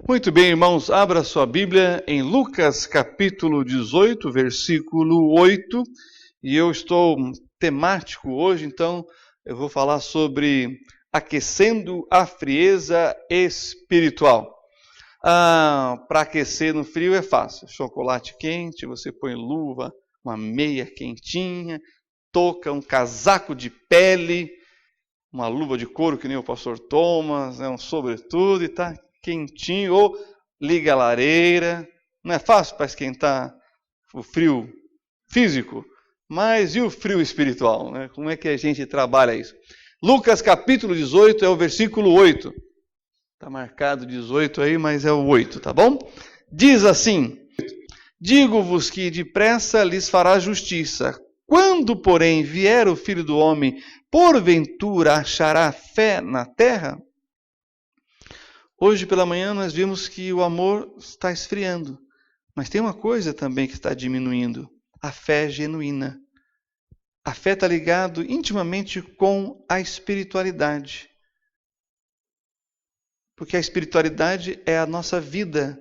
Muito bem, irmãos, abra sua Bíblia em Lucas capítulo 18, versículo 8. E eu estou temático hoje, então eu vou falar sobre aquecendo a frieza espiritual. Para aquecer no frio é fácil. Chocolate quente, você põe luva, uma meia quentinha, touca, um casaco de pele, uma luva de couro que nem o pastor Thomas, um sobretudo e tá quentinho, ou liga a lareira. Não é fácil para esquentar o frio físico, mas e o frio espiritual, né? Como é que a gente trabalha isso? Lucas capítulo 18 é o versículo 8. Está marcado 18 aí, mas é o 8, tá bom? Diz assim: digo-vos que depressa lhes fará justiça. Quando, porém, vier o Filho do Homem, porventura achará fé na terra? Hoje pela manhã nós vimos que o amor está esfriando, mas tem uma coisa também que está diminuindo: a fé genuína. A fé está ligada intimamente com a espiritualidade, porque a espiritualidade é a nossa vida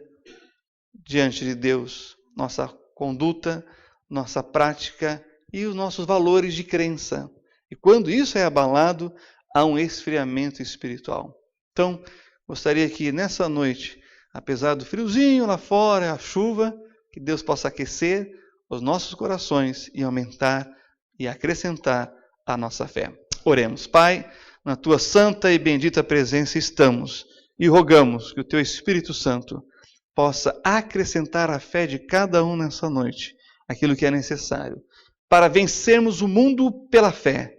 diante de Deus, nossa conduta, nossa prática e os nossos valores de crença. E quando isso é abalado, há um esfriamento espiritual. Então, gostaria que nessa noite, apesar do friozinho lá fora, a chuva, que Deus possa aquecer os nossos corações e aumentar e acrescentar a nossa fé. Oremos. Pai, na tua santa e bendita presença estamos e rogamos que o teu Espírito Santo possa acrescentar à fé de cada um nessa noite aquilo que é necessário para vencermos o mundo pela fé,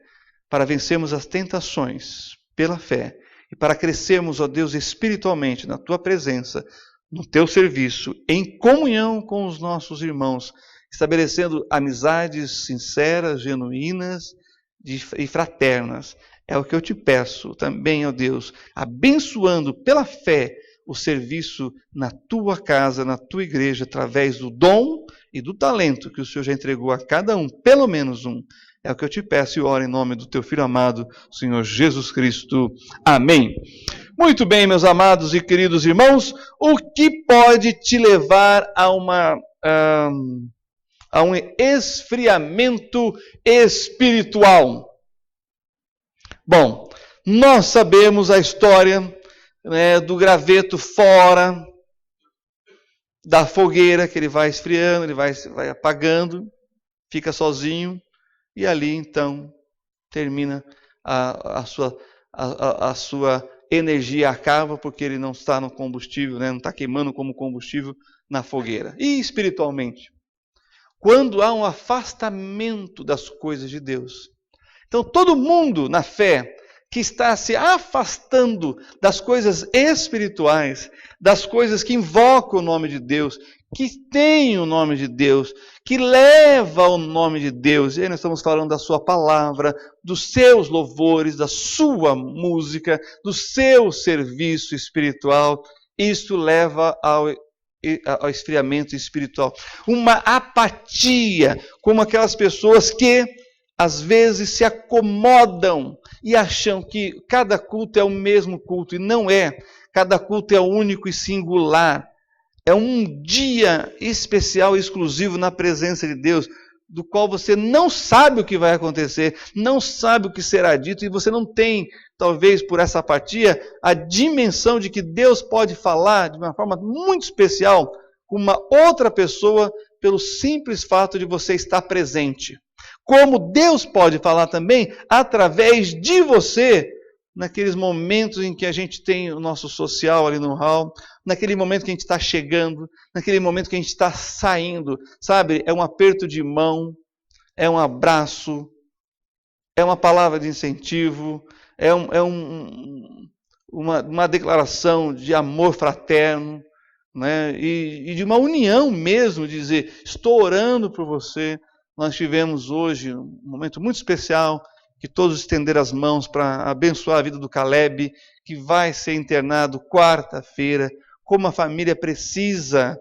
para vencermos as tentações pela fé e para crescermos, ó Deus, espiritualmente na tua presença, no teu serviço, em comunhão com os nossos irmãos, estabelecendo amizades sinceras, genuínas e fraternas. É o que eu te peço também, ó Deus, abençoando pela fé o serviço na tua casa, na tua igreja, através do dom e do talento que o Senhor já entregou a cada um, pelo menos um. É o que eu te peço e oro em nome do teu Filho amado, Senhor Jesus Cristo. Amém. Muito bem, meus amados e queridos irmãos, o que pode te levar a um esfriamento espiritual? Bom, nós sabemos a história, né, do graveto fora da fogueira, que ele vai esfriando, ele vai apagando, fica sozinho, e ali então termina a sua energia, acaba, porque ele não está no combustível, né, não está queimando como combustível na fogueira. E espiritualmente, quando há um afastamento das coisas de Deus, então todo mundo na fé que está se afastando das coisas espirituais, das coisas que invocam o nome de Deus, que tem o nome de Deus, que leva o nome de Deus. E aí nós estamos falando da sua palavra, dos seus louvores, da sua música, do seu serviço espiritual. Isso leva ao esfriamento espiritual. Uma apatia, como aquelas pessoas que às vezes se acomodam e acham que cada culto é o mesmo culto, e não é. Cada culto é único e singular. É um dia especial e exclusivo na presença de Deus, do qual você não sabe o que vai acontecer, não sabe o que será dito, e você não tem, talvez por essa apatia, a dimensão de que Deus pode falar de uma forma muito especial com uma outra pessoa, pelo simples fato de você estar presente. Como Deus pode falar também através de você, naqueles momentos em que a gente tem o nosso social ali no hall, naquele momento que a gente está chegando, naquele momento que a gente está saindo, sabe? É um aperto de mão, é um abraço, é uma palavra de incentivo, é uma declaração de amor fraterno, né? E de uma união mesmo, de dizer, estou orando por você. Nós tivemos hoje um momento muito especial, que todos estenderam as mãos para abençoar a vida do Caleb, que vai ser internado quarta-feira. Como a família precisa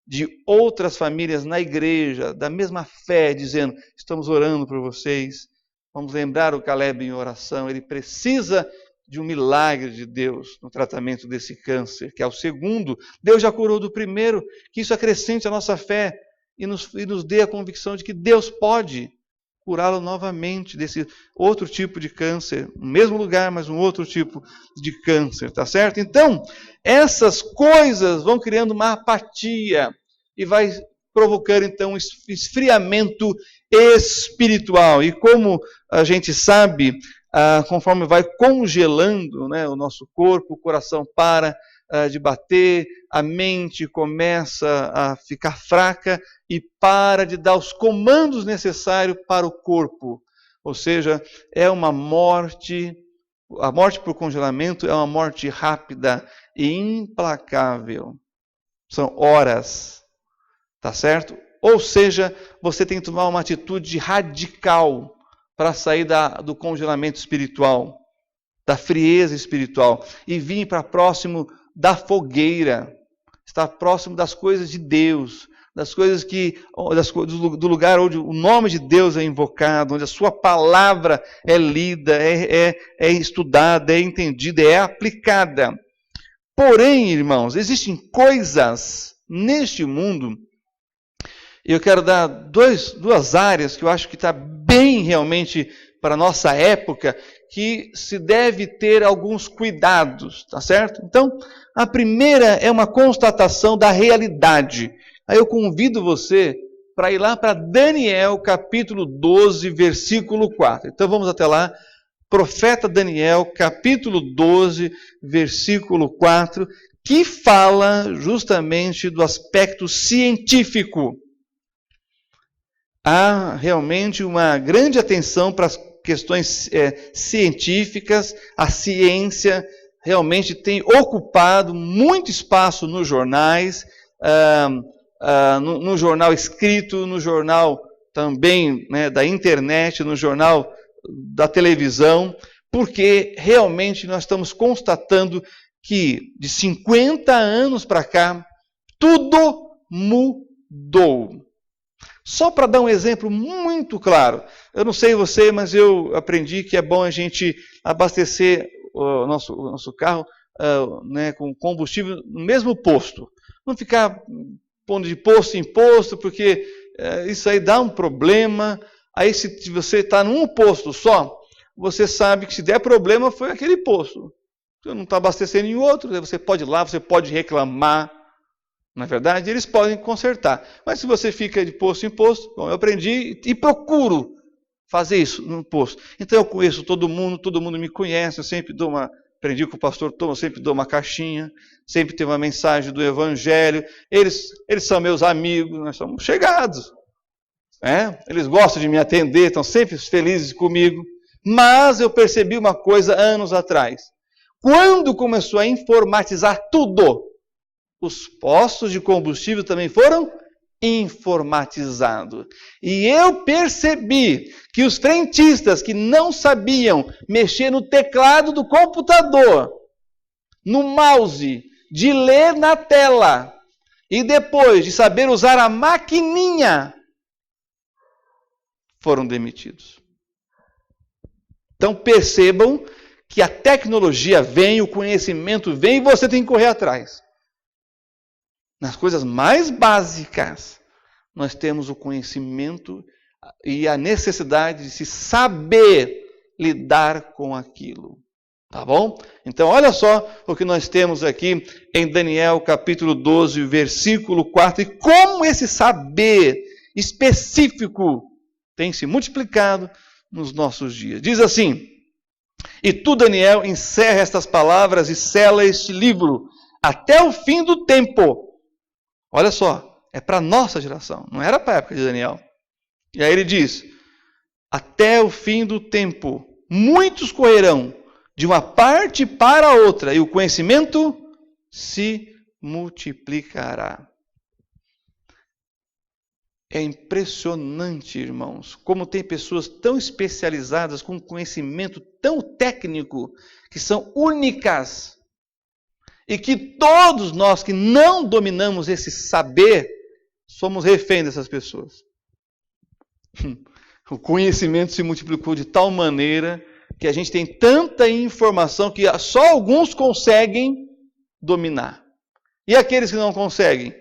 de outras famílias na igreja, da mesma fé, dizendo, estamos orando por vocês. Vamos lembrar o Caleb em oração, ele precisa de um milagre de Deus no tratamento desse câncer, que é o segundo. Deus já curou do primeiro, que isso acrescente a nossa fé e nos dê a convicção de que Deus pode curá-lo novamente desse outro tipo de câncer, no mesmo lugar, mas um outro tipo de câncer, tá certo? Então, essas coisas vão criando uma apatia e vai provocando, então, um esfriamento espiritual. E como a gente sabe, conforme vai congelando, né, o nosso corpo, o coração para de bater, a mente começa a ficar fraca e para de dar os comandos necessários para o corpo. Ou seja, é uma morte, a morte por congelamento é uma morte rápida e implacável. São horas, tá certo? Ou seja, você tem que tomar uma atitude radical para sair do congelamento espiritual, da frieza espiritual, e vir para próximo da fogueira, estar próximo das coisas de Deus, das coisas do lugar onde o nome de Deus é invocado, onde a sua palavra é lida, é estudada, é entendida, é aplicada. Porém, irmãos, existem coisas neste mundo, e eu quero dar duas áreas que eu acho que está bem realmente para a nossa época, que se deve ter alguns cuidados, tá certo? Então, a primeira é uma constatação da realidade. Aí eu convido você para ir lá para Daniel, capítulo 12, versículo 4. Então vamos até lá, profeta Daniel, capítulo 12, versículo 4, que fala justamente do aspecto científico. Há realmente uma grande atenção para as questões científicas. A ciência realmente tem ocupado muito espaço nos jornais, no jornal escrito, no jornal também, né, da internet, no jornal da televisão, porque realmente nós estamos constatando que de 50 anos para cá, tudo mudou. Só para dar um exemplo muito claro, eu não sei você, mas eu aprendi que é bom a gente abastecer o nosso carro né, com combustível no mesmo posto. Não ficar pondo de posto em posto, porque isso aí dá um problema. Aí se você está num posto só, você sabe que se der problema foi aquele posto. Você não está abastecendo em outro, você pode ir lá, você pode reclamar. Na verdade, eles podem consertar. Mas se você fica de posto em posto, bom, eu aprendi e procuro fazer isso no posto. Então eu conheço todo mundo me conhece, eu sempre aprendi com o pastor Tom, eu sempre dou uma caixinha, sempre tem uma mensagem do Evangelho. Eles são meus amigos, nós somos chegados. Eles gostam de me atender, estão sempre felizes comigo. Mas eu percebi uma coisa anos atrás. Quando começou a informatizar tudo, os postos de combustível também foram informatizados. E eu percebi que os frentistas que não sabiam mexer no teclado do computador, no mouse, de ler na tela, e depois de saber usar a maquininha, foram demitidos. Então percebam que a tecnologia vem, o conhecimento vem, e você tem que correr atrás. Nas coisas mais básicas, nós temos o conhecimento e a necessidade de se saber lidar com aquilo. Tá bom? Então, olha só o que nós temos aqui em Daniel, capítulo 12, versículo 4. E como esse saber específico tem se multiplicado nos nossos dias. Diz assim: e tu, Daniel, encerra estas palavras e sela este livro até o fim do tempo. Olha só, é para a nossa geração, não era para a época de Daniel. E aí ele diz: até o fim do tempo, muitos correrão de uma parte para a outra, e o conhecimento se multiplicará. É impressionante, irmãos, como tem pessoas tão especializadas, com conhecimento tão técnico, que são únicas. E que todos nós que não dominamos esse saber, somos reféns dessas pessoas. O conhecimento se multiplicou de tal maneira que a gente tem tanta informação que só alguns conseguem dominar. E aqueles que não conseguem,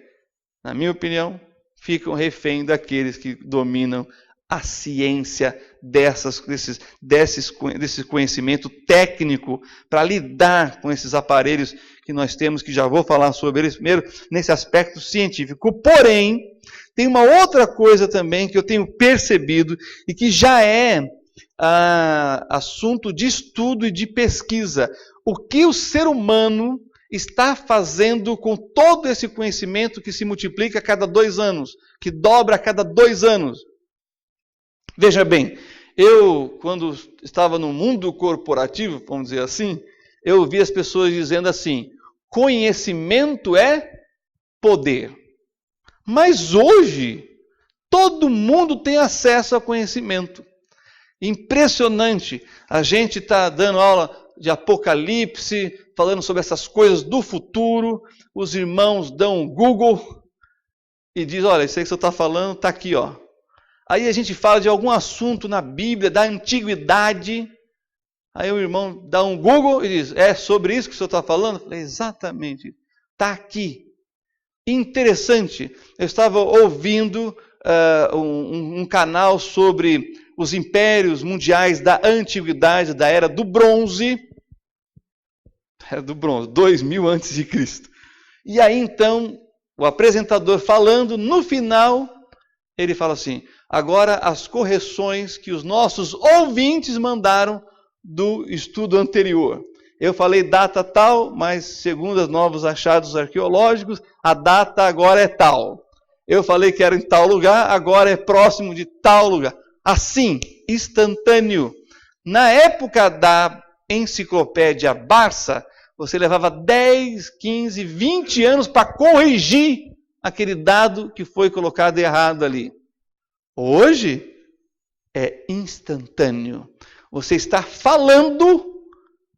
na minha opinião, ficam refém daqueles que dominam a ciência desse conhecimento técnico para lidar com esses aparelhos que nós temos, que já vou falar sobre eles primeiro, nesse aspecto científico. Porém, tem uma outra coisa também que eu tenho percebido e que já é assunto de estudo e de pesquisa. O que o ser humano está fazendo com todo esse conhecimento que se multiplica a cada 2 anos, que dobra a cada 2 anos. Veja bem, eu, quando estava no mundo corporativo, vamos dizer assim, eu ouvi as pessoas dizendo assim: conhecimento é poder. Mas hoje, todo mundo tem acesso a conhecimento. Impressionante. A gente está dando aula de Apocalipse, falando sobre essas coisas do futuro. Os irmãos dão um Google e diz: olha, isso aí que você está falando está aqui, ó. Aí a gente fala de algum assunto na Bíblia, da antiguidade. Aí o irmão dá um Google e diz: é sobre isso que o senhor está falando? Eu falei: exatamente, está aqui. Interessante, eu estava ouvindo um canal sobre os impérios mundiais da antiguidade, da Era do Bronze. Era do Bronze, 2000 a.C. E aí então, o apresentador falando, no final, ele fala assim: agora as correções que os nossos ouvintes mandaram do estudo anterior. Eu falei data tal, mas segundo os novos achados arqueológicos, a data agora é tal. Eu falei que era em tal lugar, agora é próximo de tal lugar. Assim, instantâneo. Na época da enciclopédia Barça, você levava 10, 15, 20 anos para corrigir aquele dado que foi colocado errado ali. Hoje é instantâneo. Você está falando,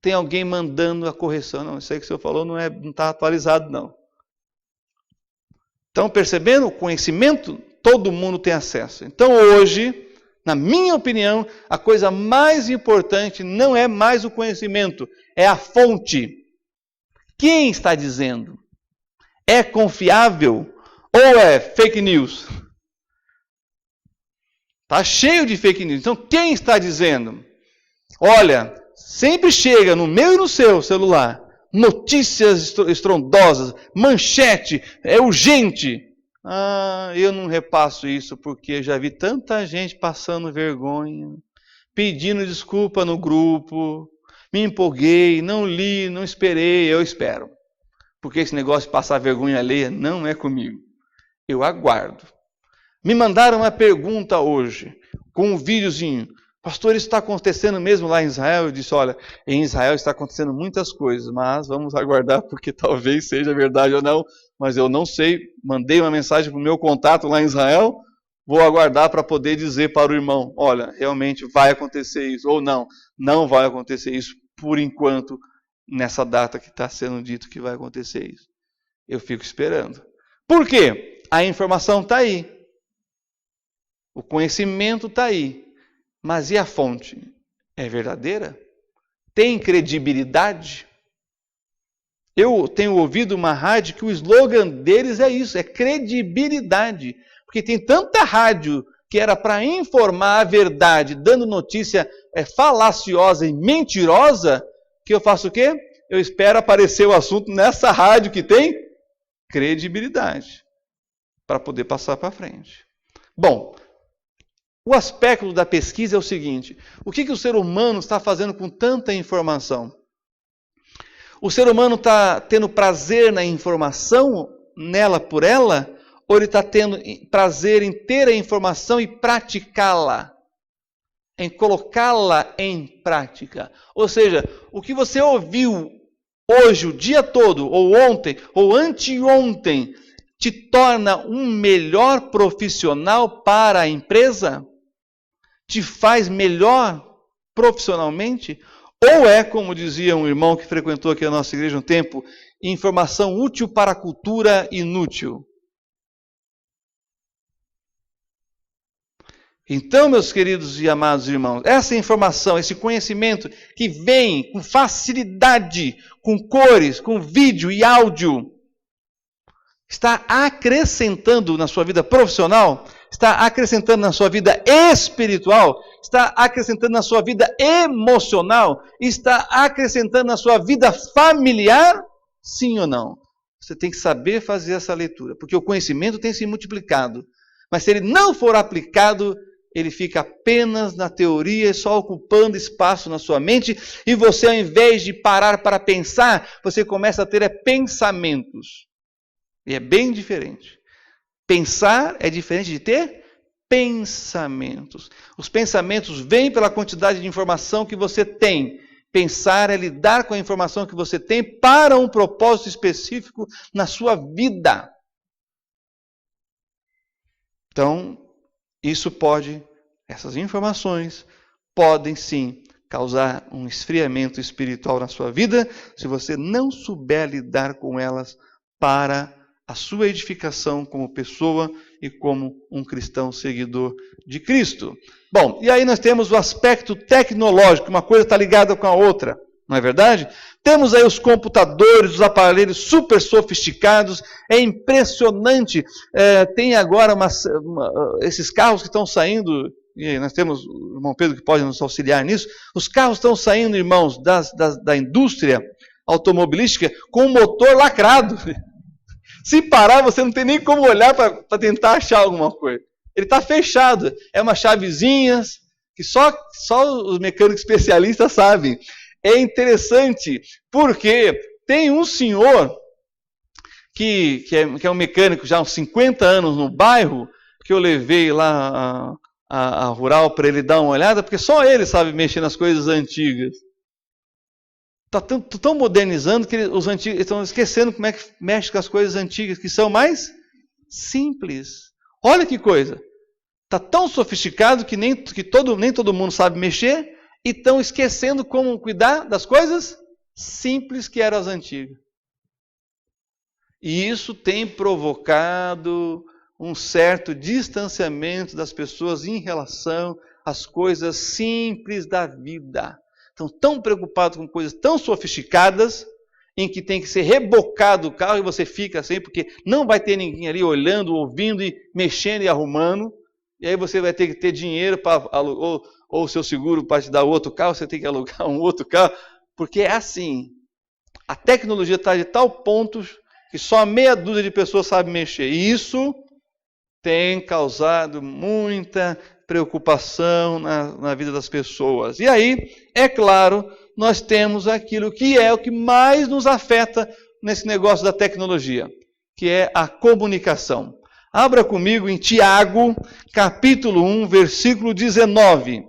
tem alguém mandando a correção. Não, isso aí que o senhor falou não está atualizado, não. Estão percebendo? O conhecimento, todo mundo tem acesso. Então hoje, na minha opinião, a coisa mais importante não é mais o conhecimento, é a fonte. Quem está dizendo? É confiável ou é fake news? Está cheio de fake news. Então quem está dizendo? Olha, sempre chega no meu e no seu celular notícias estrondosas, manchete, é urgente. Eu não repasso isso porque já vi tanta gente passando vergonha, pedindo desculpa no grupo, me empolguei, não li, não esperei, eu espero. Porque esse negócio de passar vergonha alheia não é comigo. Eu aguardo. Me mandaram uma pergunta hoje, com um videozinho. Pastor, isso está acontecendo mesmo lá em Israel? Eu disse: olha, em Israel está acontecendo muitas coisas, mas vamos aguardar porque talvez seja verdade ou não, mas eu não sei. Mandei uma mensagem para o meu contato lá em Israel, vou aguardar para poder dizer para o irmão: olha, realmente vai acontecer isso, ou não, não vai acontecer isso, por enquanto, nessa data que está sendo dito que vai acontecer isso. Eu fico esperando. Por quê? A informação está aí, o conhecimento está aí. Mas e a fonte? É verdadeira? Tem credibilidade? Eu tenho ouvido uma rádio que o slogan deles é isso, é credibilidade. Porque tem tanta rádio que era para informar a verdade, dando notícia falaciosa e mentirosa, que eu faço o quê? Eu espero aparecer o assunto nessa rádio que tem credibilidade, para poder passar para frente. Bom, o aspecto da pesquisa é o seguinte: o que o ser humano está fazendo com tanta informação? O ser humano está tendo prazer na informação, nela por ela, ou ele está tendo prazer em ter a informação e praticá-la? Em colocá-la em prática? Ou seja, o que você ouviu hoje, o dia todo, ou ontem, ou anteontem, te torna um melhor profissional para a empresa? Te faz melhor profissionalmente? Ou é, como dizia um irmão que frequentou aqui a nossa igreja um tempo, informação útil para a cultura inútil? Então, meus queridos e amados irmãos, essa informação, esse conhecimento que vem com facilidade, com cores, com vídeo e áudio, está acrescentando na sua vida profissional, está acrescentando na sua vida espiritual, está acrescentando na sua vida emocional, está acrescentando na sua vida familiar, sim ou não? Você tem que saber fazer essa leitura, porque o conhecimento tem se multiplicado, mas se ele não for aplicado, ele fica apenas na teoria, só ocupando espaço na sua mente, e você, ao invés de parar para pensar, você começa a ter pensamentos. E é bem diferente. Pensar é diferente de ter pensamentos. Os pensamentos vêm pela quantidade de informação que você tem. Pensar é lidar com a informação que você tem para um propósito específico na sua vida. Então, essas informações podem sim causar um esfriamento espiritual na sua vida, se você não souber lidar com elas para a sua edificação como pessoa e como um cristão seguidor de Cristo. Bom, e aí nós temos o aspecto tecnológico, uma coisa está ligada com a outra, não é verdade? Temos aí os computadores, os aparelhos super sofisticados, é impressionante. Tem agora esses carros que estão saindo, e nós temos o irmão Pedro que pode nos auxiliar nisso, os carros estão saindo, irmãos, da indústria automobilística com o motor lacrado. Se parar, você não tem nem como olhar para tentar achar alguma coisa. Ele está fechado, é umas chavezinhas que só os mecânicos especialistas sabem. É interessante, porque tem um senhor que é um mecânico já há uns 50 anos no bairro, que eu levei lá a Rural para ele dar uma olhada, porque só ele sabe mexer nas coisas antigas. Está tão modernizando que os antigos estão esquecendo como é que mexe com as coisas antigas, que são mais simples. Olha que coisa! Está tão sofisticado que nem todo mundo sabe mexer, e estão esquecendo como cuidar das coisas simples que eram as antigas. E isso tem provocado um certo distanciamento das pessoas em relação às coisas simples da vida. Estão tão preocupados com coisas tão sofisticadas, em que tem que ser rebocado o carro e você fica assim, porque não vai ter ninguém ali olhando, ouvindo e mexendo e arrumando. E aí você vai ter que ter dinheiro para ou o seu seguro para te dar outro carro, você tem que alugar um outro carro, porque é assim. A tecnologia está de tal ponto que só meia dúzia de pessoas sabe mexer. E isso tem causado muita preocupação na vida das pessoas. E aí, é claro, nós temos aquilo que é o que mais nos afeta nesse negócio da tecnologia, que é a comunicação. Abra comigo em Tiago, capítulo 1, versículo 19.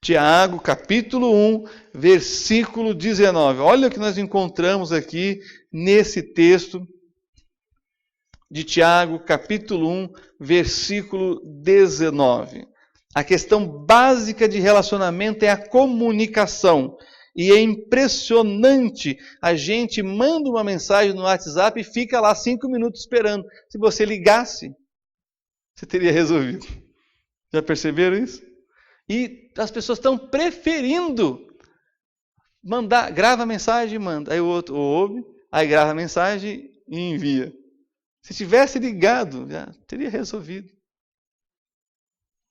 Tiago, capítulo 1, versículo 19. Olha o que nós encontramos aqui nesse texto de Tiago, capítulo 1, versículo 19. A questão básica de relacionamento é a comunicação. E é impressionante, a gente manda uma mensagem no WhatsApp e fica lá 5 minutos esperando. Se você ligasse, você teria resolvido. Já perceberam isso? E as pessoas estão preferindo mandar, grava a mensagem e manda. Aí o outro ouve, aí grava a mensagem e envia. Se tivesse ligado, já teria resolvido.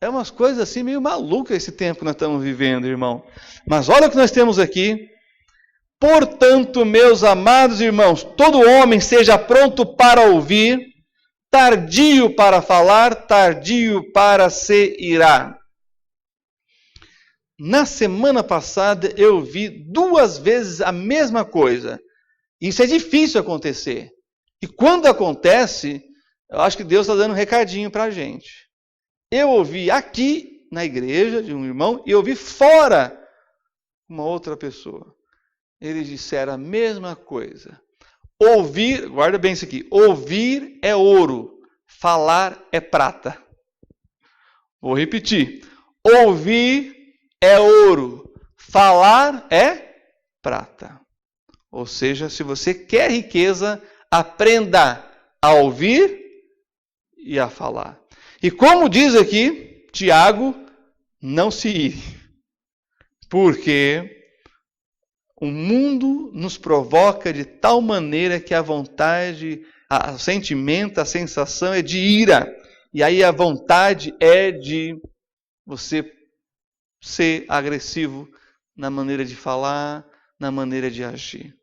É umas coisas assim meio malucas esse tempo que nós estamos vivendo, irmão. Mas olha o que nós temos aqui. Portanto, meus amados irmãos, todo homem seja pronto para ouvir, tardio para falar, tardio para se irar. Na semana passada eu vi 2 vezes a mesma coisa. Isso é difícil acontecer. E quando acontece, eu acho que Deus está dando um recadinho para a gente. Eu ouvi aqui na igreja de um irmão e ouvi fora uma outra pessoa. Eles disseram a mesma coisa. Ouvir, guarda bem isso aqui, ouvir é ouro, falar é prata. Vou repetir. Ouvir é ouro, falar é prata. Ou seja, se você quer riqueza, aprenda a ouvir e a falar. E como diz aqui, Tiago, não se ire. Porque o mundo nos provoca de tal maneira que a vontade, o sentimento, a sensação é de ira. E aí a vontade é de você ser agressivo na maneira de falar, na maneira de agir.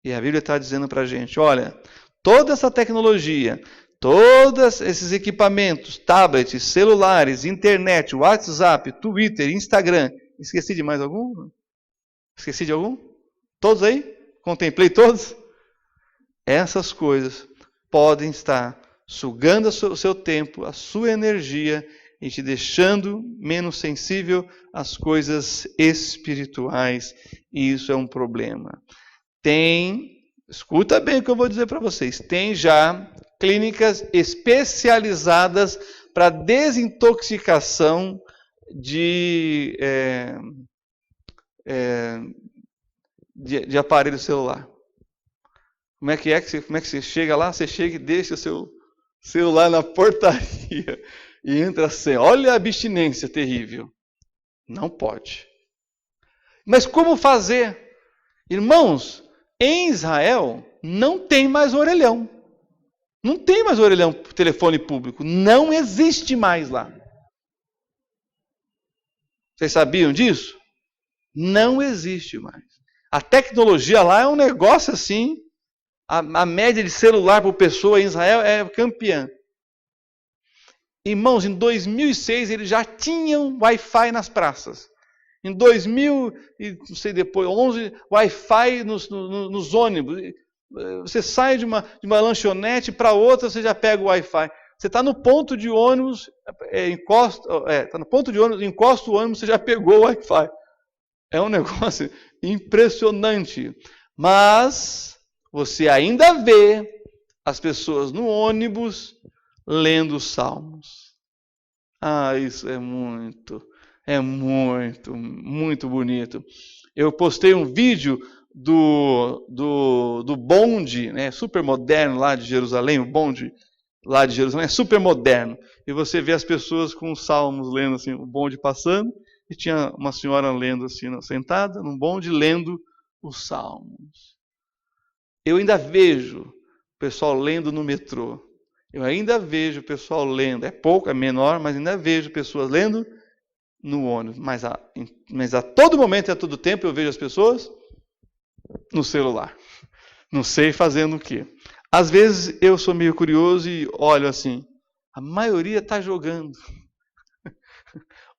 E a Bíblia está dizendo para a gente, olha, toda essa tecnologia, todos esses equipamentos, tablets, celulares, internet, WhatsApp, Twitter, Instagram, esqueci de mais algum? Esqueci de algum? Todos aí? Contemplei todos? Essas coisas podem estar sugando o seu tempo, a sua energia e te deixando menos sensível às coisas espirituais. E isso é um problema. Escuta bem o que eu vou dizer para vocês, tem já clínicas especializadas para desintoxicação de aparelho celular. Como é que você chega lá? Você chega e deixa o seu celular na portaria e entra assim. Olha a abstinência terrível. Não pode. Mas como fazer? Irmãos, em Israel não tem mais orelhão. Não tem mais orelhão por telefone público. Não existe mais lá. Vocês sabiam disso? Não existe mais. A tecnologia lá é um negócio assim. A média de celular por pessoa em Israel é campeã. Irmãos, em 2006 eles já tinham Wi-Fi nas praças. Em 2011, Wi-Fi nos ônibus. Você sai de uma lanchonete para outra, você já pega o Wi-Fi. Você está no ponto de ônibus, encosta o ônibus, você já pegou o Wi-Fi. É um negócio impressionante. Mas você ainda vê as pessoas no ônibus lendo os salmos. Isso é muito bonito. Eu postei um vídeo do bonde, né, super moderno lá de Jerusalém, o bonde lá de Jerusalém é super moderno. E você vê as pessoas com os salmos lendo assim, o bonde passando, e tinha uma senhora lendo assim, sentada num bonde, lendo os salmos. Eu ainda vejo o pessoal lendo no metrô. Eu ainda vejo o pessoal lendo, é pouco, é menor, mas ainda vejo pessoas lendo no ônibus. Mas a todo momento e a todo tempo eu vejo as pessoas no celular. Não sei fazendo o quê. Às vezes eu sou meio curioso e olho assim, a maioria está jogando.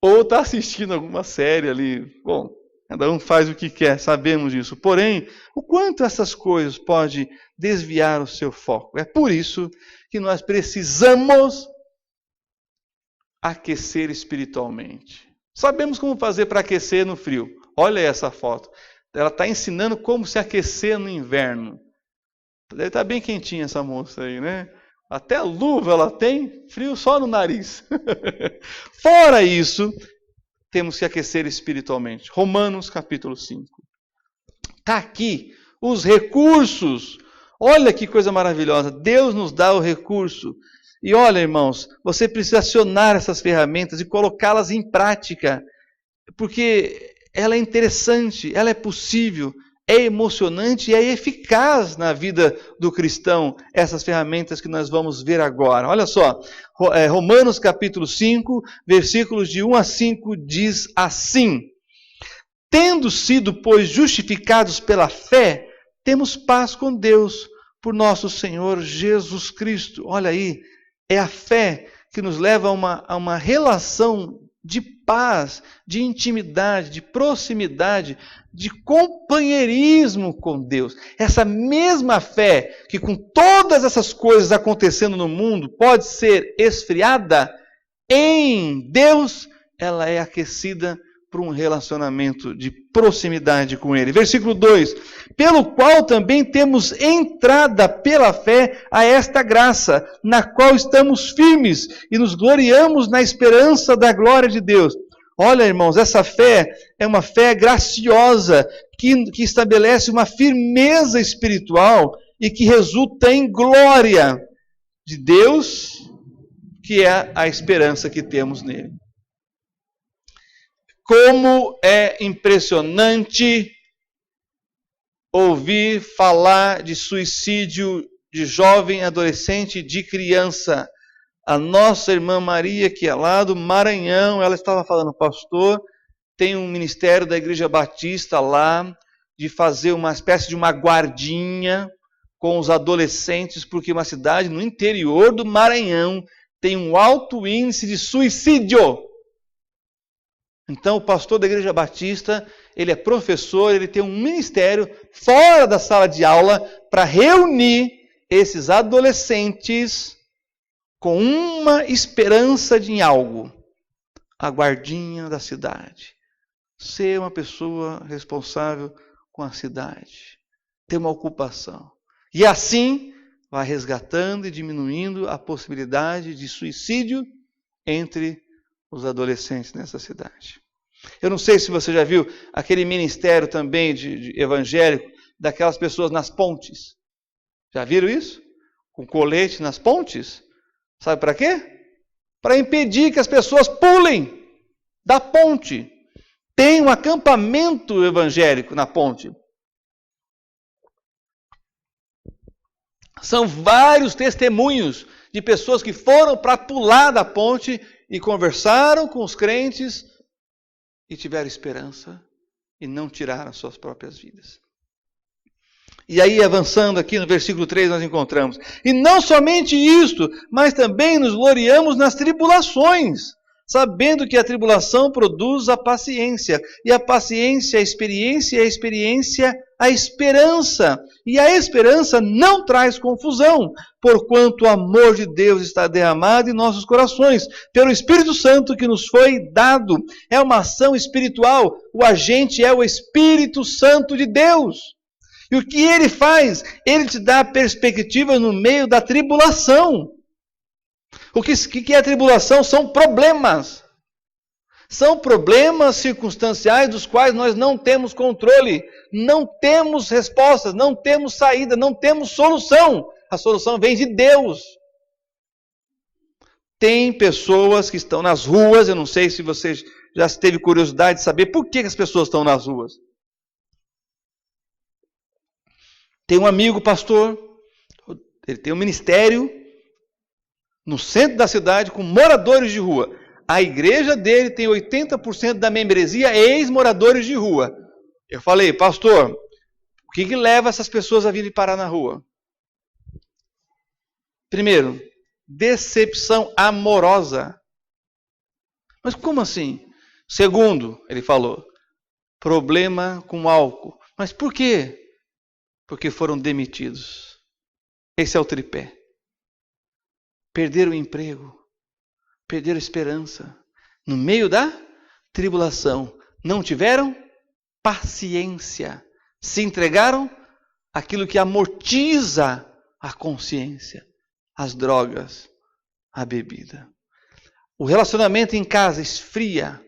Ou está assistindo alguma série ali. Bom, cada um faz o que quer, sabemos disso. Porém, o quanto essas coisas podem desviar o seu foco. É por isso que nós precisamos aquecer espiritualmente. Sabemos como fazer para aquecer no frio. Olha essa foto. Ela está ensinando como se aquecer no inverno. Deve estar bem quentinha essa moça aí, né? Até a luva ela tem, frio só no nariz. Fora isso, temos que aquecer espiritualmente. Romanos capítulo 5. Está aqui os recursos. Olha que coisa maravilhosa. Deus nos dá o recurso. E olha, irmãos, você precisa acionar essas ferramentas e colocá-las em prática. Porque ela é interessante, ela é possível, é emocionante e é eficaz na vida do cristão, essas ferramentas que nós vamos ver agora. Olha só, Romanos capítulo 5, versículos de 1 a 5, diz assim: tendo sido, pois, justificados pela fé, temos paz com Deus, por nosso Senhor Jesus Cristo. Olha aí, é a fé que nos leva a uma relação de paz, de intimidade, de proximidade, de companheirismo com Deus. Essa mesma fé que com todas essas coisas acontecendo no mundo pode ser esfriada, em Deus ela é aquecida por um relacionamento de proximidade com Ele. Versículo 2: pelo qual também temos entrada pela fé a esta graça, na qual estamos firmes e nos gloriamos na esperança da glória de Deus. Olha, irmãos, essa fé é uma fé graciosa, que estabelece uma firmeza espiritual e que resulta em glória de Deus, que é a esperança que temos nele. Como é impressionante ouvir falar de suicídio de jovem, adolescente, de criança. A nossa irmã Maria, que é lá do Maranhão, ela estava falando, pastor, tem um ministério da Igreja Batista lá, de fazer uma espécie de uma guardinha com os adolescentes, porque uma cidade no interior do Maranhão tem um alto índice de suicídio. Então, o pastor da Igreja Batista, ele é professor, ele tem um ministério fora da sala de aula para reunir esses adolescentes com uma esperança em algo. A guardinha da cidade. Ser uma pessoa responsável com a cidade. Ter uma ocupação. E assim, vai resgatando e diminuindo a possibilidade de suicídio entre os adolescentes nessa cidade. Eu não sei se você já viu aquele ministério também de evangélico daquelas pessoas nas pontes. Já viram isso? Com colete nas pontes? Sabe para quê? Para impedir que as pessoas pulem da ponte. Tem um acampamento evangélico na ponte. São vários testemunhos de pessoas que foram para pular da ponte e conversaram com os crentes e tiveram esperança e não tiraram as suas próprias vidas. E aí, avançando aqui no versículo 3, nós encontramos, e não somente isto, mas também nos gloriamos nas tribulações, sabendo que a tribulação produz a paciência, e a paciência a experiência, e a experiência a esperança. E a esperança não traz confusão, porquanto o amor de Deus está derramado em nossos corações, pelo Espírito Santo que nos foi dado. É uma ação espiritual, o agente é o Espírito Santo de Deus. E o que ele faz? Ele te dá perspectiva no meio da tribulação. O que é a tribulação? São problemas. São problemas circunstanciais dos quais nós não temos controle, não temos respostas, não temos saída, não temos solução. A solução vem de Deus. Tem pessoas que estão nas ruas, eu não sei se você já teve curiosidade de saber por que as pessoas estão nas ruas. Tem um amigo pastor, ele tem um ministério no centro da cidade com moradores de rua. A igreja dele tem 80% da membresia ex-moradores de rua. Eu falei, pastor, o que leva essas pessoas a virem parar na rua? Primeiro, decepção amorosa. Mas como assim? Segundo, ele falou, problema com álcool. Mas por quê? Porque foram demitidos. Esse é o tripé. Perderam o emprego. Perderam a esperança. No meio da tribulação. Não tiveram paciência. Se entregaram àquilo que amortiza a consciência. As drogas, a bebida. O relacionamento em casa esfria.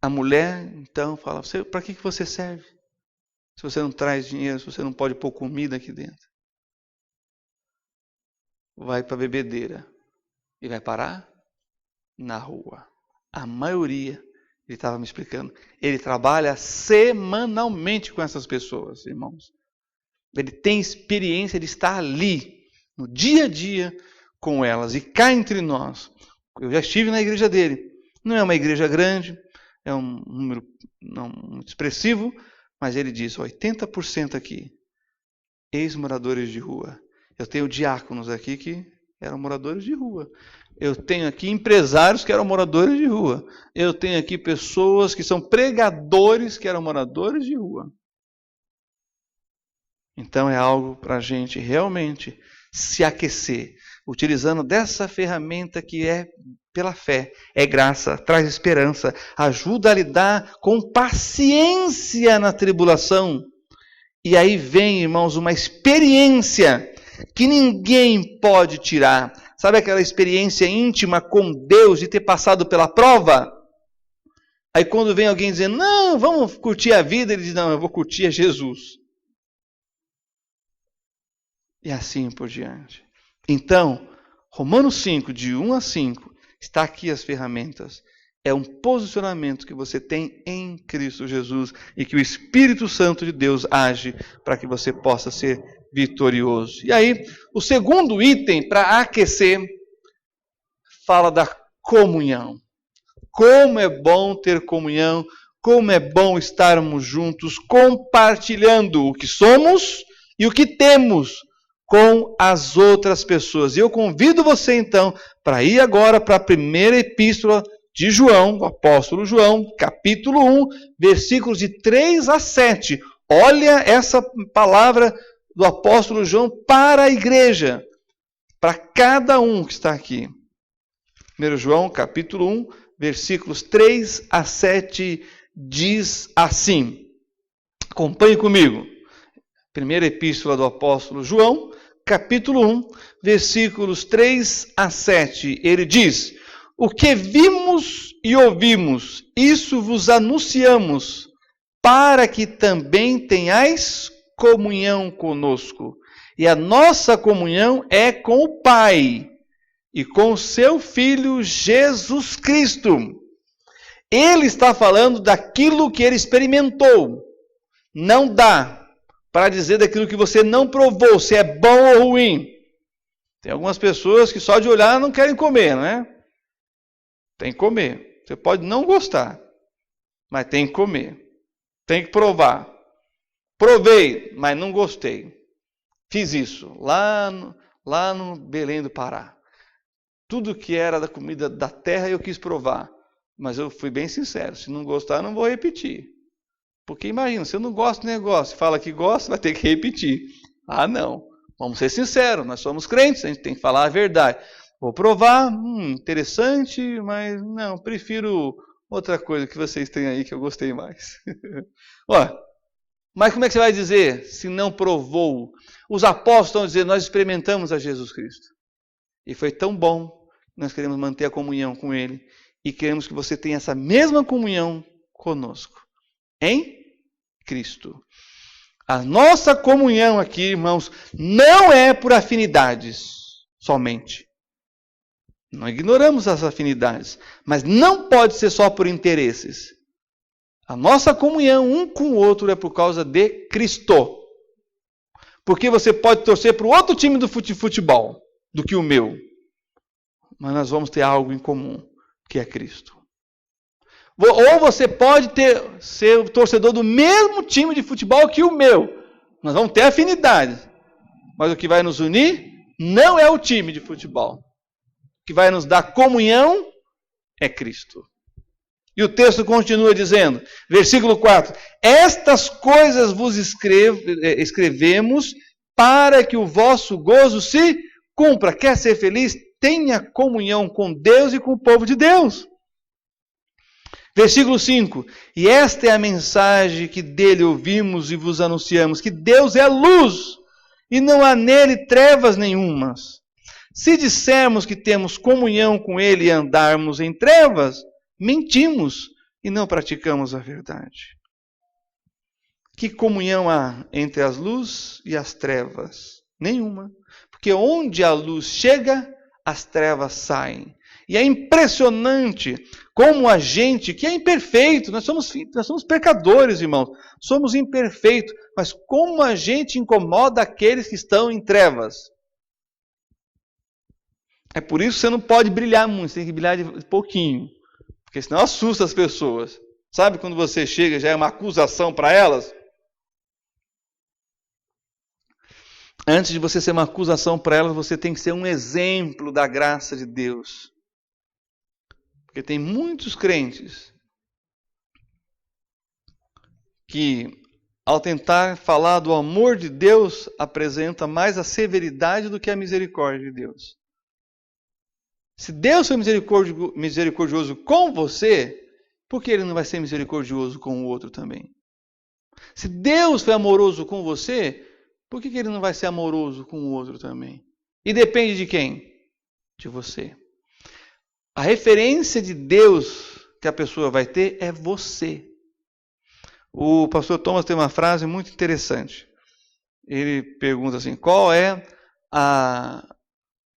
A mulher, então, fala, para que você serve? Se você não traz dinheiro, se você não pode pôr comida aqui dentro. Vai para a bebedeira. E vai parar na rua. A maioria, ele estava me explicando, ele trabalha semanalmente com essas pessoas, irmãos. Ele tem experiência de estar ali, no dia a dia, com elas. E cá entre nós, eu já estive na igreja dele. Não é uma igreja grande, é um número não muito expressivo, mas ele diz, 80% aqui, ex-moradores de rua. Eu tenho diáconos aqui que eram moradores de rua. Eu tenho aqui empresários que eram moradores de rua. Eu tenho aqui pessoas que são pregadores que eram moradores de rua. Então é algo para a gente realmente se aquecer, utilizando dessa ferramenta que é pela fé, é graça, traz esperança, ajuda a lidar com paciência na tribulação. E aí vem, irmãos, uma experiência que ninguém pode tirar. Sabe aquela experiência íntima com Deus de ter passado pela prova? Aí quando vem alguém dizendo, não, vamos curtir a vida, ele diz, não, eu vou curtir a Jesus. E assim por diante. Então, Romanos 5, de 1 a 5, está aqui as ferramentas. É um posicionamento que você tem em Cristo Jesus e que o Espírito Santo de Deus age para que você possa ser vitorioso. E aí, o segundo item para aquecer fala da comunhão. Como é bom ter comunhão, como é bom estarmos juntos, compartilhando o que somos e o que temos com as outras pessoas. E eu convido você, então, para ir agora para a primeira epístola de João, o apóstolo João, capítulo 1, versículos de 3 a 7. Olha essa palavra do apóstolo João para a igreja, para cada um que está aqui. 1 João, capítulo 1, versículos 3 a 7, diz assim. Acompanhe comigo. Primeira epístola do apóstolo João, capítulo 1, versículos 3 a 7. Ele diz: o que vimos e ouvimos, isso vos anunciamos, para que também tenhais comunhão conosco. E a nossa comunhão é com o Pai e com o seu Filho Jesus Cristo. Ele está falando daquilo que ele experimentou. Não dá para dizer daquilo que você não provou, se é bom ou ruim. Tem algumas pessoas que só de olhar não querem comer, né? Tem que comer. Você pode não gostar, mas tem que comer. Tem que provar. Provei, mas não gostei. Fiz isso lá no Belém do Pará. Tudo que era da comida da terra eu quis provar. Mas eu fui bem sincero. Se não gostar, eu não vou repetir. Porque imagina, se eu não gosto do negócio, fala que gosta, vai ter que repetir. Ah, não. Vamos ser sinceros, nós somos crentes, a gente tem que falar a verdade. Vou provar, interessante, mas não, prefiro outra coisa que vocês têm aí que eu gostei mais. Ó, mas como é que você vai dizer se não provou? Os apóstolos estão dizendo, nós experimentamos a Jesus Cristo. E foi tão bom que nós queremos manter a comunhão com Ele. E queremos que você tenha essa mesma comunhão conosco. Em Cristo. A nossa comunhão aqui, irmãos, não é por afinidades somente. Não ignoramos as afinidades, mas não pode ser só por interesses. A nossa comunhão um com o outro é por causa de Cristo. Porque você pode torcer para o outro time do futebol do que o meu. Mas nós vamos ter algo em comum, que é Cristo. Ou você pode ser o torcedor do mesmo time de futebol que o meu. Nós vamos ter afinidade. Mas o que vai nos unir não é o time de futebol. O que vai nos dar comunhão é Cristo. E o texto continua dizendo, versículo 4, estas coisas vos escrevemos para que o vosso gozo se cumpra. Quer ser feliz? Tenha comunhão com Deus e com o povo de Deus. Versículo 5, e esta é a mensagem que dele ouvimos e vos anunciamos, que Deus é luz e não há nele trevas nenhumas. Se dissermos que temos comunhão com ele e andarmos em trevas, mentimos e não praticamos a verdade. Que comunhão há entre as luzes e as trevas? Nenhuma. Porque onde a luz chega, as trevas saem. E é impressionante como a gente, que é imperfeito, nós somos pecadores, irmãos, somos imperfeitos, mas como a gente incomoda aqueles que estão em trevas. É por isso que você não pode brilhar muito, você tem que brilhar de pouquinho, porque senão assusta as pessoas. Sabe quando você chega, já é uma acusação para elas? Antes de você ser uma acusação para elas, você tem que ser um exemplo da graça de Deus. Porque tem muitos crentes que, ao tentar falar do amor de Deus, apresenta mais a severidade do que a misericórdia de Deus. Se Deus foi misericordioso com você, por que Ele não vai ser misericordioso com o outro também? Se Deus foi amoroso com você, por que Ele não vai ser amoroso com o outro também? E depende de quem? De você. A referência de Deus que a pessoa vai ter é você. O pastor Thomas tem uma frase muito interessante. Ele pergunta assim, qual é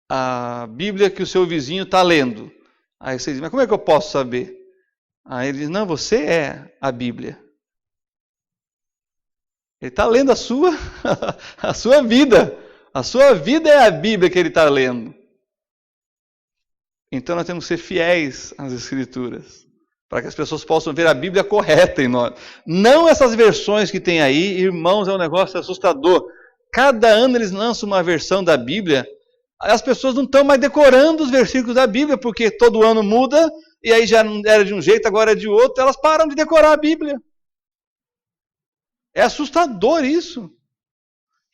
a Bíblia que o seu vizinho está lendo. Aí você diz, mas como é que eu posso saber? Aí ele diz, não, você é a Bíblia. Ele está lendo a sua vida. A sua vida é a Bíblia que ele está lendo. Então nós temos que ser fiéis às Escrituras, para que as pessoas possam ver a Bíblia correta em nós. Não essas versões que tem aí, irmãos, é um negócio assustador. Cada ano eles lançam uma versão da Bíblia, as pessoas não estão mais decorando os versículos da Bíblia, porque todo ano muda, e aí já não era de um jeito, agora é de outro, elas param de decorar a Bíblia. É assustador isso.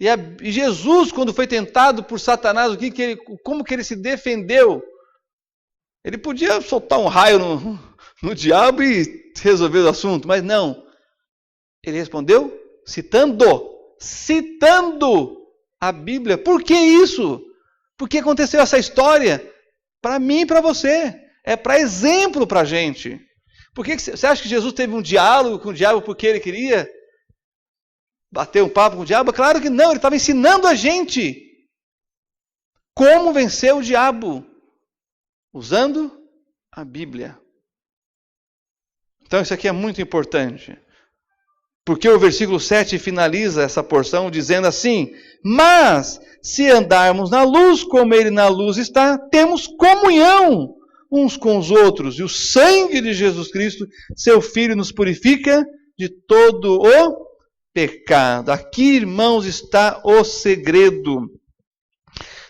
E Jesus, quando foi tentado por Satanás, como que ele se defendeu? Ele podia soltar um raio no diabo e resolver o assunto, mas não. Ele respondeu citando a Bíblia. Por que isso? Porque aconteceu essa história para mim e para você. É para exemplo para a gente. Por que você acha que Jesus teve um diálogo com o diabo porque ele queria bater um papo com o diabo? Claro que não, ele estava ensinando a gente como vencer o diabo, usando a Bíblia. Então isso aqui é muito importante. Porque o versículo 7 finaliza essa porção dizendo assim: mas se andarmos na luz como ele na luz está, temos comunhão uns com os outros, e o sangue de Jesus Cristo, seu Filho, nos purifica de todo o pecado. Aqui, irmãos, está o segredo.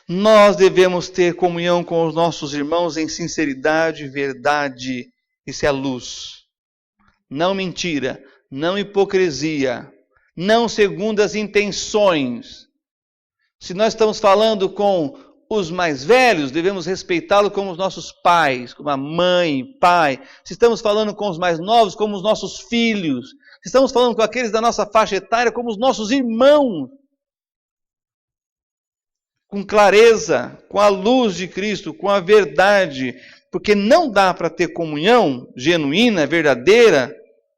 Nós devemos ter comunhão com os nossos irmãos em sinceridade e verdade. Isso é a luz. Não mentira, não hipocrisia, não segundo as intenções. Se nós estamos falando com os mais velhos, devemos respeitá-los como os nossos pais, como a mãe, pai. Se estamos falando com os mais novos, como os nossos filhos. Se estamos falando com aqueles da nossa faixa etária, como os nossos irmãos. Com clareza, com a luz de Cristo, com a verdade. Porque não dá para ter comunhão genuína, verdadeira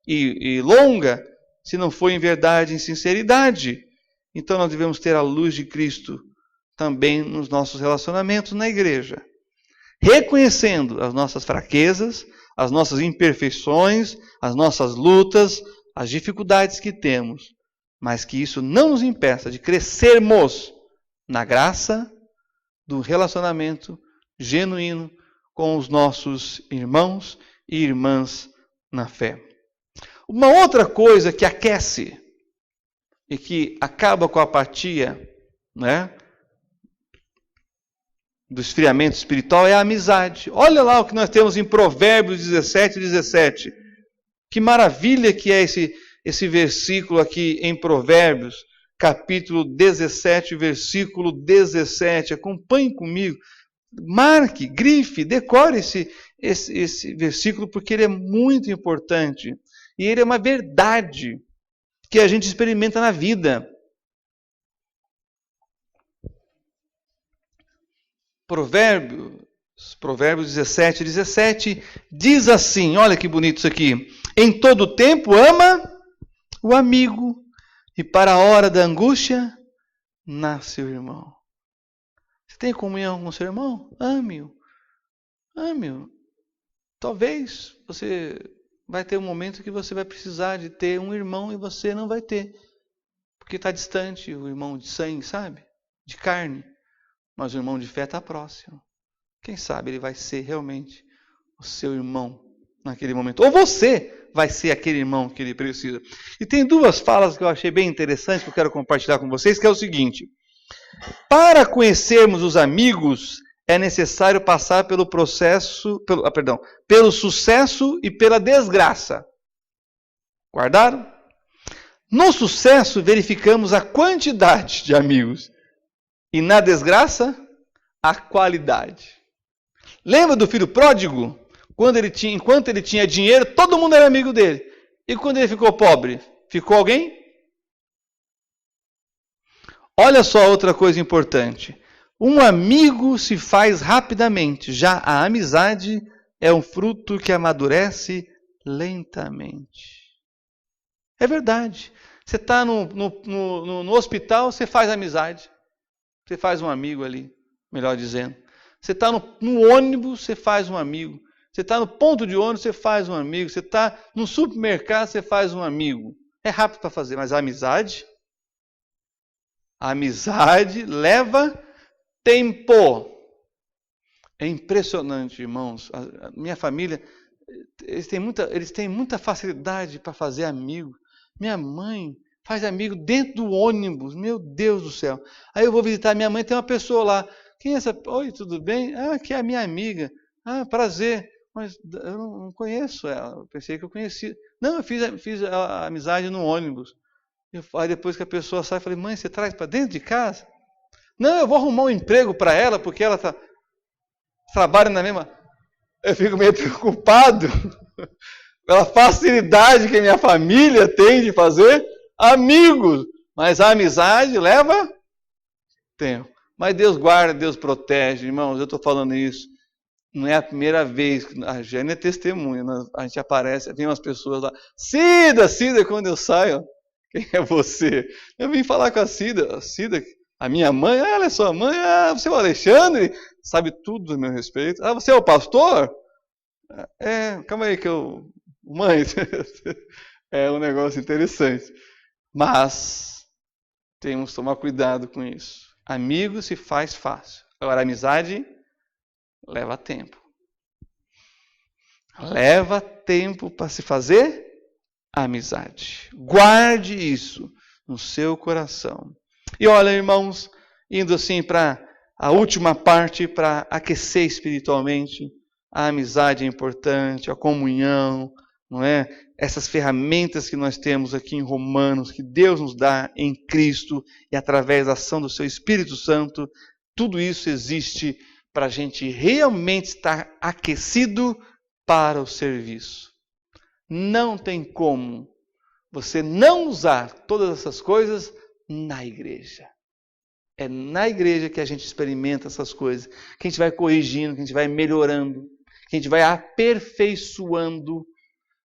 e longa, se não for em verdade e em sinceridade. Então nós devemos ter a luz de Cristo também nos nossos relacionamentos na igreja. Reconhecendo as nossas fraquezas, as nossas imperfeições, as nossas lutas, as dificuldades que temos. Mas que isso não nos impeça de crescermos na graça do relacionamento genuíno com os nossos irmãos e irmãs na fé. Uma outra coisa que aquece e que acaba com a apatia, né, do esfriamento espiritual é a amizade. Olha lá o que nós temos em Provérbios 17:17. Que maravilha que é esse versículo aqui em Provérbios, capítulo 17, versículo 17. Acompanhe comigo. Marque, grife, decore esse versículo, porque ele é muito importante. E ele é uma verdade que a gente experimenta na vida. Provérbios 17:17 diz assim, olha que bonito isso aqui: em todo tempo ama o amigo, e para a hora da angústia nasce o irmão. Você tem comunhão com o seu irmão? Ame-o. Ame-o. Talvez você vai ter um momento que você vai precisar de ter um irmão e você não vai ter. Porque está distante o irmão de sangue, sabe? De carne. Mas o irmão de fé está próximo. Quem sabe ele vai ser realmente o seu irmão naquele momento. Ou você vai ser aquele irmão que ele precisa. E tem duas falas que eu achei bem interessantes que eu quero compartilhar com vocês, que é o seguinte: para conhecermos os amigos, é necessário passar pelo sucesso e pela desgraça. Guardaram? No sucesso, verificamos a quantidade de amigos. E na desgraça, a qualidade. Lembra do filho pródigo? Enquanto ele tinha dinheiro, todo mundo era amigo dele. E quando ele ficou pobre, ficou alguém? Olha só outra coisa importante. Um amigo se faz rapidamente, já a amizade é um fruto que amadurece lentamente. É verdade. Você está no hospital, você faz amizade. Você faz um amigo ali. melhor dizendo. Você está no ônibus, você faz um amigo. Você está no ponto de ônibus, você faz um amigo. Você está no supermercado, você faz um amigo. É rápido para fazer, mas a amizade leva tempo. É impressionante, irmãos. A minha família, eles têm muita facilidade para fazer amigo. Minha mãe faz amigo dentro do ônibus. Meu Deus do céu. Aí eu vou visitar minha mãe, tem uma pessoa lá. Quem é essa? Oi, tudo bem? Ah, que é a minha amiga. Ah, prazer. Mas eu não conheço ela. Eu pensei que eu conhecia. Não, eu fiz a amizade no ônibus. Aí depois que a pessoa sai, eu falei, mãe, você traz para dentro de casa? Não, eu vou arrumar um emprego para ela, porque ela trabalha na mesma... Eu fico meio preocupado pela facilidade que a minha família tem de fazer amigos. Mas a amizade leva tempo. Mas Deus guarda, Deus protege. Irmãos, eu estou falando isso. Não é a primeira vez. A Jane é testemunha. A gente aparece, vem umas pessoas lá. Cida, quando eu saio. Quem é você? Eu vim falar com a Cida. Cida, a minha mãe. Ah, ela é sua mãe. Ah, você é o Alexandre. Sabe tudo do meu respeito. Ah, você é o pastor? Calma aí que eu... Mãe, é um negócio interessante. Mas temos que tomar cuidado com isso. Amigo se faz fácil. Agora, amizade leva tempo. Leva tempo para se fazer amizade. Guarde isso no seu coração. E olha, irmãos, indo assim para a última parte, para aquecer espiritualmente, a amizade é importante, a comunhão, não é? Essas ferramentas que nós temos aqui em Romanos, que Deus nos dá em Cristo e através da ação do seu Espírito Santo, tudo isso existe para a gente realmente estar aquecido para o serviço. Não tem como você não usar todas essas coisas na igreja. É na igreja que a gente experimenta essas coisas, que a gente vai corrigindo, que a gente vai melhorando, que a gente vai aperfeiçoando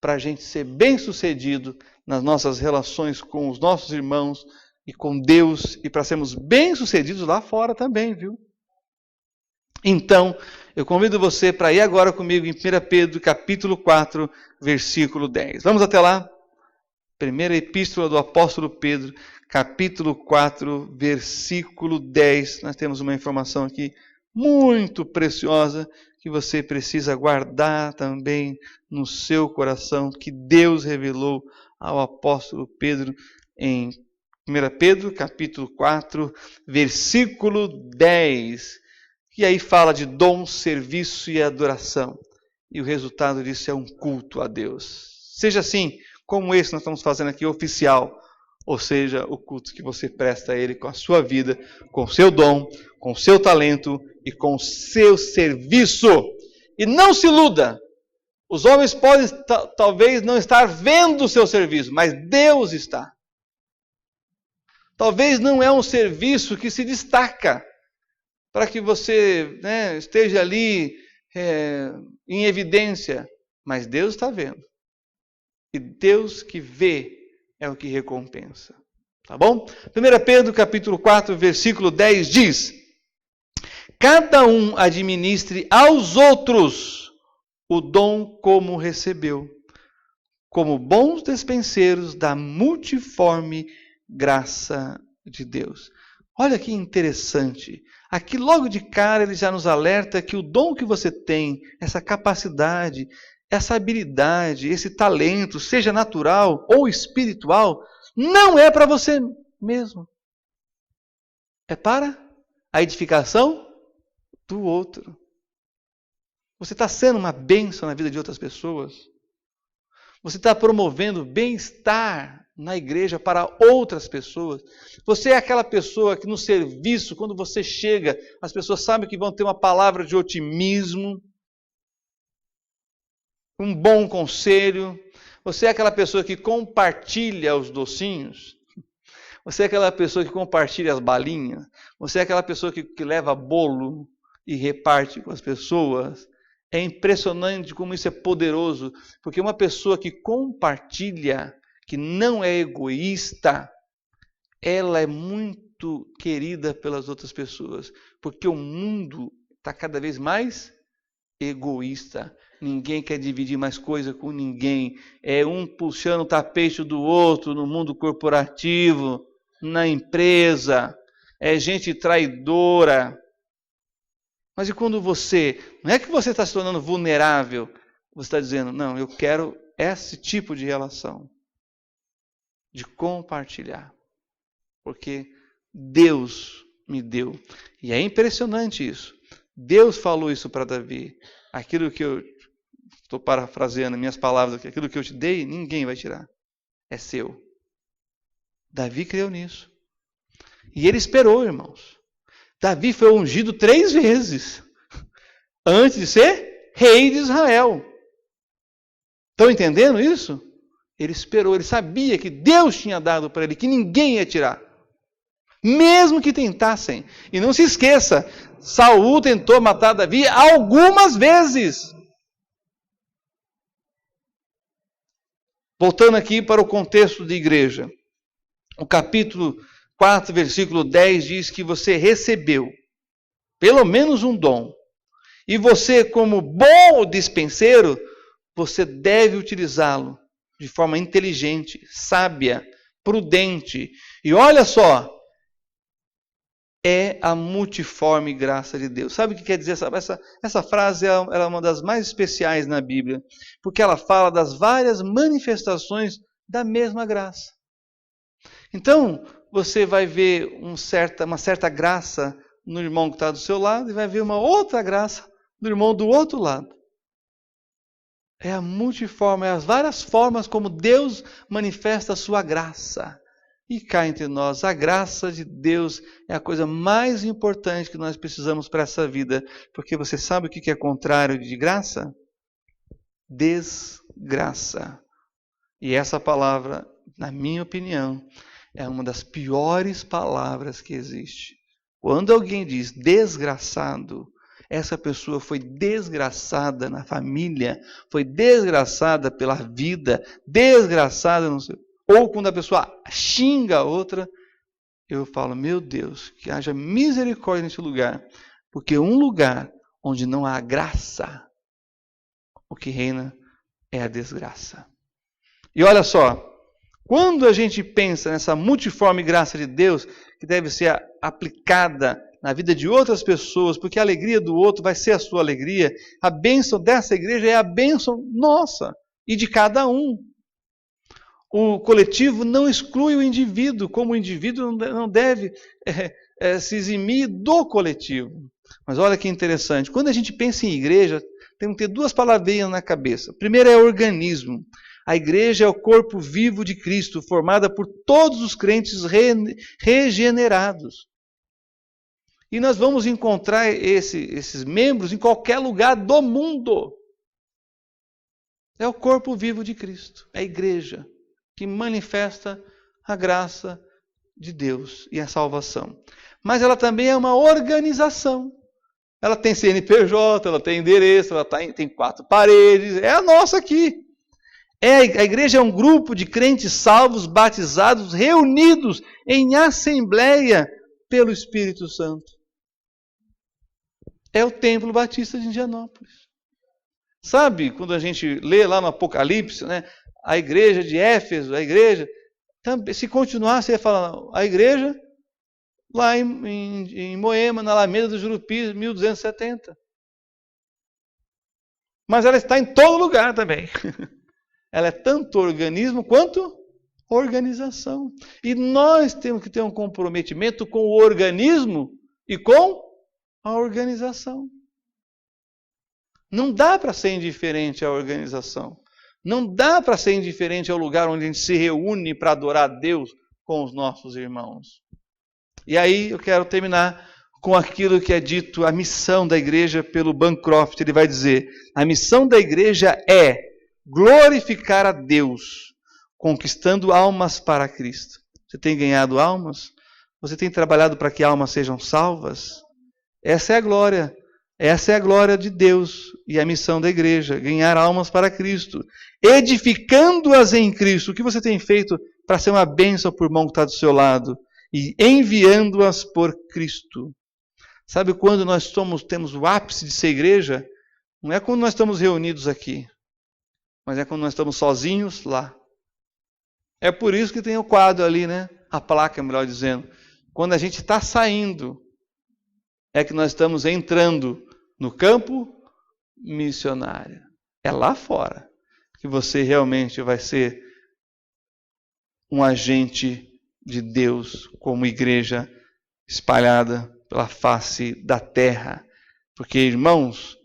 para a gente ser bem-sucedido nas nossas relações com os nossos irmãos e com Deus, e para sermos bem-sucedidos lá fora também, viu? Então, eu convido você para ir agora comigo em 1 Pedro, capítulo 4, versículo 10. Vamos até lá? Primeira epístola do apóstolo Pedro, capítulo 4, versículo 10. Nós temos uma informação aqui muito preciosa que você precisa guardar também no seu coração, que Deus revelou ao apóstolo Pedro em 1 Pedro, capítulo 4, versículo 10. E aí fala de dom, serviço e adoração. E o resultado disso é um culto a Deus. Seja assim, como esse que nós estamos fazendo aqui, oficial. Ou seja, o culto que você presta a Ele com a sua vida, com o seu dom, com o seu talento e com o seu serviço. E não se iluda. Os homens podem talvez não estar vendo o seu serviço, mas Deus está. Talvez não é um serviço que se destaca para que você esteja ali em evidência, mas Deus está vendo. E Deus que vê é o que recompensa. Tá bom? 1 Pedro capítulo 4, versículo 10 diz: cada um administre aos outros o dom como recebeu, como bons despenseiros da multiforme graça de Deus. Olha que interessante. Aqui logo de cara ele já nos alerta que o dom que você tem, essa capacidade, essa habilidade, esse talento, seja natural ou espiritual, não é para você mesmo. É para a edificação do outro. Você está sendo uma bênção na vida de outras pessoas. Você está promovendo bem-estar na igreja para outras pessoas. Você é aquela pessoa que no serviço, quando você chega, as pessoas sabem que vão ter uma palavra de otimismo, um bom conselho. Você é aquela pessoa que compartilha os docinhos. Você é aquela pessoa que compartilha as balinhas. Você é aquela pessoa que leva bolo e reparte com as pessoas. É impressionante como isso é poderoso, porque uma pessoa que compartilha, que não é egoísta, ela é muito muito querida pelas outras pessoas, porque o mundo está cada vez mais egoísta. Ninguém quer dividir mais coisa com ninguém. É um puxando o tapete do outro no mundo corporativo, na empresa. É gente traidora. Mas e quando você... Não é que você está se tornando vulnerável. Você está dizendo, não, eu quero esse tipo de relação. De compartilhar. Porque Deus me deu. E é impressionante isso. Deus falou isso para Davi. Aquilo que eu estou parafraseando minhas palavras aqui, aquilo que eu te dei, ninguém vai tirar. É seu. Davi creu nisso. E ele esperou, irmãos. Davi foi ungido 3 vezes antes de ser rei de Israel. Estão entendendo isso? Ele esperou, ele sabia que Deus tinha dado para ele, que ninguém ia tirar. Mesmo que tentassem. E não se esqueça, Saul tentou matar Davi algumas vezes. Voltando aqui para o contexto de igreja. O capítulo 4, versículo 10 diz que você recebeu pelo menos um dom. E você, como bom dispenseiro, você deve utilizá-lo de forma inteligente, sábia, prudente. E olha só, é a multiforme graça de Deus. Sabe o que quer dizer? Essa frase ela é uma das mais especiais na Bíblia, porque ela fala das várias manifestações da mesma graça. Então, você vai ver uma certa graça no irmão que está do seu lado e vai ver uma outra graça no irmão do outro lado. É a multiforme, é as várias formas como Deus manifesta a sua graça. E cá entre nós, a graça de Deus é a coisa mais importante que nós precisamos para essa vida. Porque você sabe o que é contrário de graça? Desgraça. E essa palavra, na minha opinião, é uma das piores palavras que existe. Quando alguém diz desgraçado, essa pessoa foi desgraçada na família, foi desgraçada pela vida, desgraçada no seu... Ou quando a pessoa xinga a outra, eu falo, meu Deus, que haja misericórdia nesse lugar. Porque um lugar onde não há graça, o que reina é a desgraça. E olha só, quando a gente pensa nessa multiforme graça de Deus, que deve ser aplicada na vida de outras pessoas, porque a alegria do outro vai ser a sua alegria, a bênção dessa igreja é a bênção nossa e de cada um. O coletivo não exclui o indivíduo, como o indivíduo não deve se eximir do coletivo. Mas olha que interessante, quando a gente pensa em igreja, temos que ter 2 palavrinhas na cabeça. Primeiro é organismo. A igreja é o corpo vivo de Cristo, formada por todos os crentes regenerados. E nós vamos encontrar esses membros em qualquer lugar do mundo. É o corpo vivo de Cristo, é a igreja que manifesta a graça de Deus e a salvação. Mas ela também é uma organização. Ela tem CNPJ, ela tem endereço, ela tem 4 paredes, é a nossa aqui. A igreja é um grupo de crentes salvos, batizados, reunidos em assembleia pelo Espírito Santo. É o Templo Batista de Indianópolis. Sabe, quando a gente lê lá no Apocalipse, né, a igreja de Éfeso, a igreja, se continuar, você ia falar, a igreja lá em Moema, na Alameda do Jurupi, 1270. Mas ela está em todo lugar também. Ela é tanto organismo quanto organização. E nós temos que ter um comprometimento com o organismo e com a organização. Não dá para ser indiferente à organização. Não dá para ser indiferente ao lugar onde a gente se reúne para adorar a Deus com os nossos irmãos. E aí eu quero terminar com aquilo que é dito, a missão da igreja pelo Bancroft. Ele vai dizer, a missão da igreja é glorificar a Deus, conquistando almas para Cristo. Você tem ganhado almas? Você tem trabalhado para que almas sejam salvas? Essa é a glória. Essa é a glória de Deus e a missão da igreja, ganhar almas para Cristo, edificando-as em Cristo. O que você tem feito para ser uma bênção para o irmão que está do seu lado? e enviando-as por Cristo. Sabe quando nós temos o ápice de ser igreja? Não é quando nós estamos reunidos aqui, mas é quando nós estamos sozinhos lá. É por isso que tem o quadro ali, né? A placa, melhor dizendo. Quando a gente está saindo, é que nós estamos entrando no campo missionário. É lá fora que você realmente vai ser um agente de Deus como igreja espalhada pela face da terra. Porque, irmãos,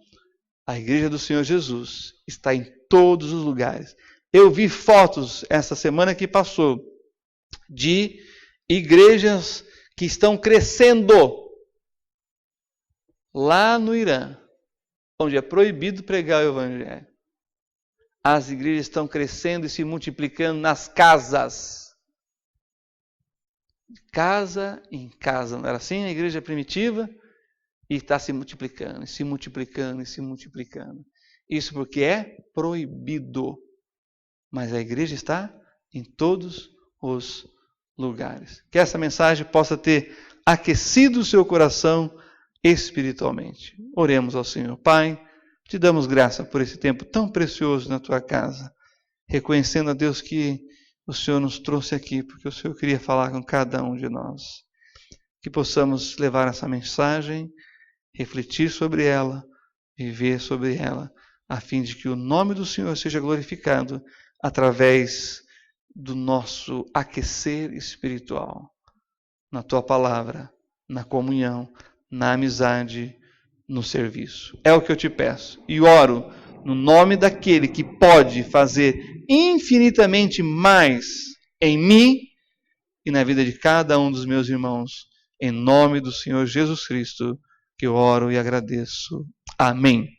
a igreja do Senhor Jesus está em todos os lugares. Eu vi fotos essa semana que passou de igrejas que estão crescendo lá no Irã, onde é proibido pregar o evangelho. As igrejas estão crescendo e se multiplicando nas casas. De casa em casa. Não era assim a igreja primitiva? E está se multiplicando, e se multiplicando, e se multiplicando. Isso porque é proibido. Mas a igreja está em todos os lugares. Que essa mensagem possa ter aquecido o seu coração espiritualmente. Oremos ao Senhor. Pai, te damos graça por esse tempo tão precioso na tua casa. Reconhecendo a Deus que o Senhor nos trouxe aqui, porque o Senhor queria falar com cada um de nós. Que possamos levar essa mensagem, refletir sobre ela, viver sobre ela, a fim de que o nome do Senhor seja glorificado através do nosso aquecer espiritual, na tua palavra, na comunhão, na amizade, no serviço. É o que eu te peço. E oro no nome daquele que pode fazer infinitamente mais em mim e na vida de cada um dos meus irmãos. Em nome do Senhor Jesus Cristo, que eu oro e agradeço. Amém.